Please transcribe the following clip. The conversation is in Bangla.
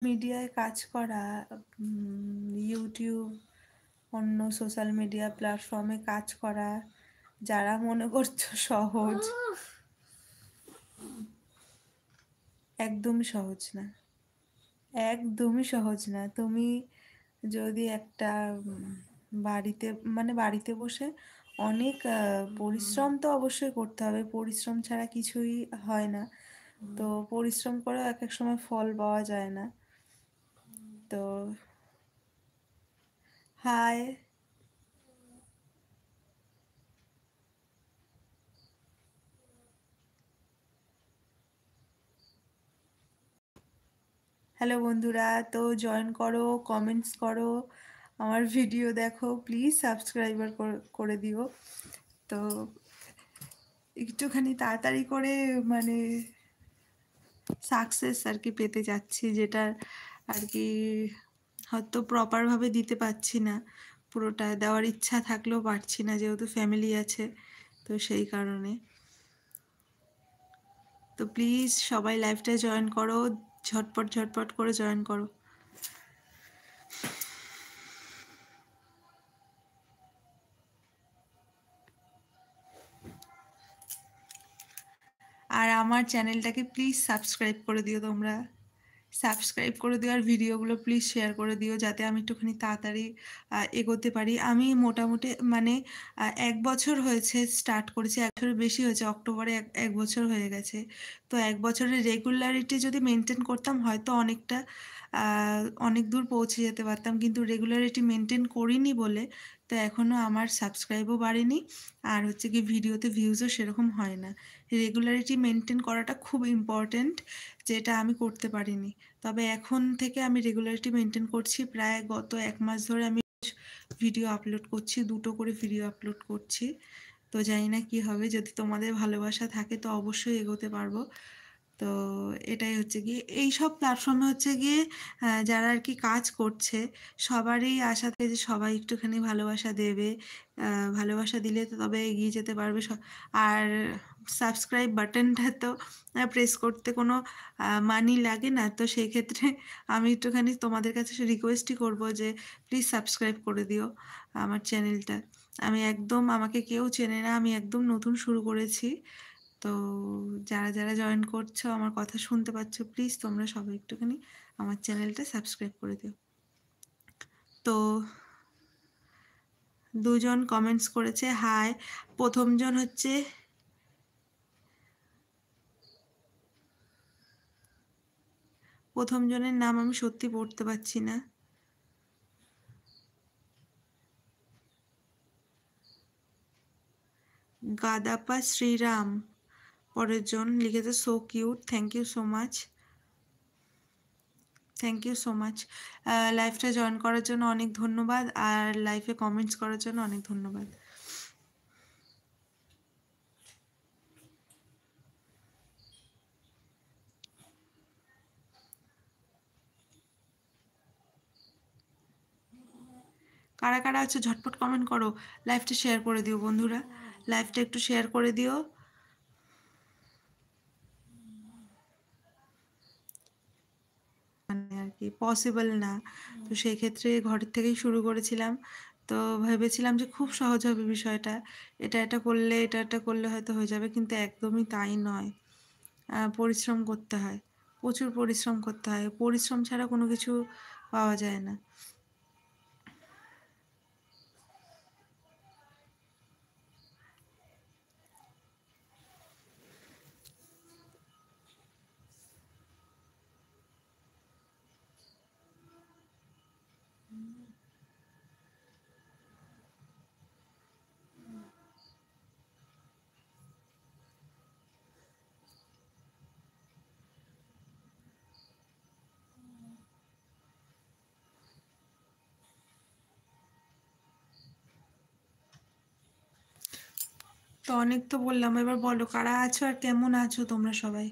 মিডিয়ায় কাজ করা, ইউটিউব, অন্য সোশ্যাল মিডিয়া প্ল্যাটফর্মে কাজ করা, যারা মনে করছো সহজ, একদমই সহজ না, একদমই সহজ না। তুমি যদি একটা বাড়িতে, মানে বাড়িতে বসে অনেক পরিশ্রম তো অবশ্যই করতে হবে, পরিশ্রম ছাড়া কিছুই হয় না। তো পরিশ্রম করেও এক এক সময় ফল পাওয়া যায় না। তো হাই, হ্যালো বন্ধুরা, তো জয়েন করো, কমেন্টস করো, আমার ভিডিও দেখো, প্লিজ সাবস্ক্রাইবার করে দিও। তো একটুখানি তাড়াতাড়ি করে মানে সাকসেস আর কি পেতে যাচ্ছি, যেটা আর কি হয়তো প্রপারভাবে দিতে পারছি না, পুরোটা দেওয়ার ইচ্ছা থাকলেও পারছি না, যেহেতু ফ্যামিলি আছে, তো সেই কারণে। তো প্লিজ সবাই লাইভটা জয়েন করো, ঝটপট ঝটপট করে জয়েন করো। আর আমার চ্যানেলটাকে প্লিজ সাবস্ক্রাইব করে দিও তোমরা, সাবস্ক্রাইব করে দিও, আর ভিডিওগুলো প্লিজ শেয়ার করে দিও, যাতে আমি একটুখানি তাড়াতাড়ি এগোতে পারি। আমি মোটামুটি মানে 1 বছর হয়েছে স্টার্ট করেছি, 1 বছরের বেশি হয়েছে, অক্টোবরে এক বছর হয়ে গেছে। তো 1 বছরের রেগুলারিটি যদি মেনটেন করতাম হয়তো অনেকটা অনেক দূর পৌঁছে যেতে পারতাম, কিন্তু রেগুলারিটি মেনটেন করিনি বলে তো এখনও আমার সাবস্ক্রাইবও বাড়েনি, আর হচ্ছে কি ভিডিওতে ভিউজও সেরকম হয় না। রেগুলারিটি মেনটেন করাটা খুব ইম্পর্ট্যান্ট, যেটা আমি করতে পারিনি। তবে এখন থেকে আমি রেগুলারিটি মেনটেন করছি, প্রায় গত 1 মাস ধরে আমি ভিডিও আপলোড করছি, 2টো করে ভিডিও আপলোড করছি। তো জানি না কী হবে, যদি তোমাদের ভালোবাসা থাকে তো অবশ্যই এগোতে পারবো। তো এটাই হচ্ছে গিয়ে, এইসব প্ল্যাটফর্মে হচ্ছে গিয়ে যারা আর কি কাজ করছে সবারই আশা থাকে যে সবাই একটুখানি ভালোবাসা দেবে, ভালোবাসা দিলে তো তবে এগিয়ে যেতে পারবে। আর সাবস্ক্রাইব বাটনটা তো প্রেস করতে কোনো মানি লাগে না, তো সেই ক্ষেত্রে আমি একটুখানি তোমাদের কাছে রিকোয়েস্টই করব যে প্লিজ সাবস্ক্রাইব করে দিও আমার চ্যানেলটা। আমি একদম, আমাকে কেউ চেনে না, আমি একদম নতুন শুরু করেছি। তো যারা যারা জয়েন করছো, আমার কথা শুনতে পাচ্ছ, প্লিজ তোমরা সবাই একটুখানি আমার চ্যানেলটা সাবস্ক্রাইব করে দিও। তো 2জন কমেন্টস করেছে হাই। প্রথমজন হচ্ছে, প্রথমজনের নাম আমি সত্যি পড়তে পারছি না, গাদাপা শ্রীরাম। পরের জন লিখেছে so cute, thank you so much, thank you so much. লাইভটা জয়েন করার জন্য অনেক ধন্যবাদ, আর লাইভে কমেন্টস করার জন্য অনেক ধন্যবাদ। কারা কারা আছে ঝটপট কমেন্ট করো, লাইভটা শেয়ার করে দিও বন্ধুরা, লাইভটা একটু শেয়ার করে দিও। মানে আর কি পসিবল না, তো সেই ক্ষেত্রে ঘরের থেকেই শুরু করেছিলাম। তো ভেবেছিলাম যে খুব সহজ হবে বিষয়টা, এটা করলে এটা করলে হয়তো হয়ে যাবে, কিন্তু একদমই তাই নয়। পরিশ্রম করতে হয়, প্রচুর পরিশ্রম করতে হয়, পরিশ্রম ছাড়া কোনো কিছু পাওয়া যায় না। তো অনেক তো বললাম, এবার বলো কারা আছো আর কেমন আছো তোমরা সবাই।